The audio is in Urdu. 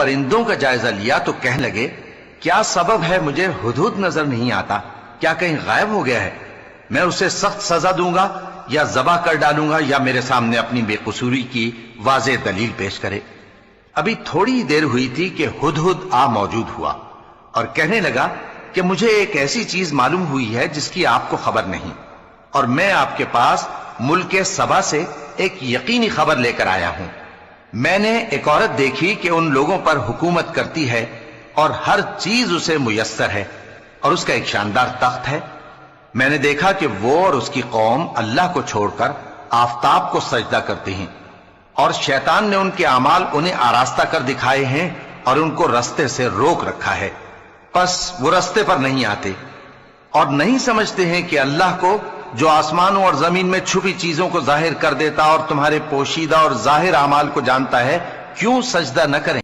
پرندوں کا جائزہ لیا تو کہنے لگے کیا سبب ہے مجھے ہدہد نظر نہیں آتا، کیا کہیں غائب ہو گیا ہے؟ میں اسے سخت سزا دوں گا یا ذبح کر ڈالوں گا یا میرے سامنے اپنی بے قصوری کی واضح دلیل پیش کرے۔ ابھی تھوڑی ہی دیر ہوئی تھی کہ ہدہد آ موجود ہوا اور کہنے لگا کہ مجھے ایک ایسی چیز معلوم ہوئی ہے جس کی آپ کو خبر نہیں، اور میں آپ کے پاس ملک سبا سے ایک یقینی خبر لے کر آیا ہوں۔ میں نے ایک عورت دیکھی کہ ان لوگوں پر حکومت کرتی ہے اور ہر چیز اسے میسر ہے، اور اس کا ایک شاندار تخت ہے۔ میں نے دیکھا کہ وہ اور اس کی قوم اللہ کو چھوڑ کر آفتاب کو سجدہ کرتے ہیں، اور شیطان نے ان کے اعمال انہیں آراستہ کر دکھائے ہیں اور ان کو رستے سے روک رکھا ہے، پس وہ رستے پر نہیں آتے اور نہیں سمجھتے ہیں کہ اللہ کو جو آسمانوں اور زمین میں چھپی چیزوں کو ظاہر کر دیتا اور تمہارے پوشیدہ اور ظاہر اعمال کو جانتا ہے، کیوں سجدہ نہ کریں۔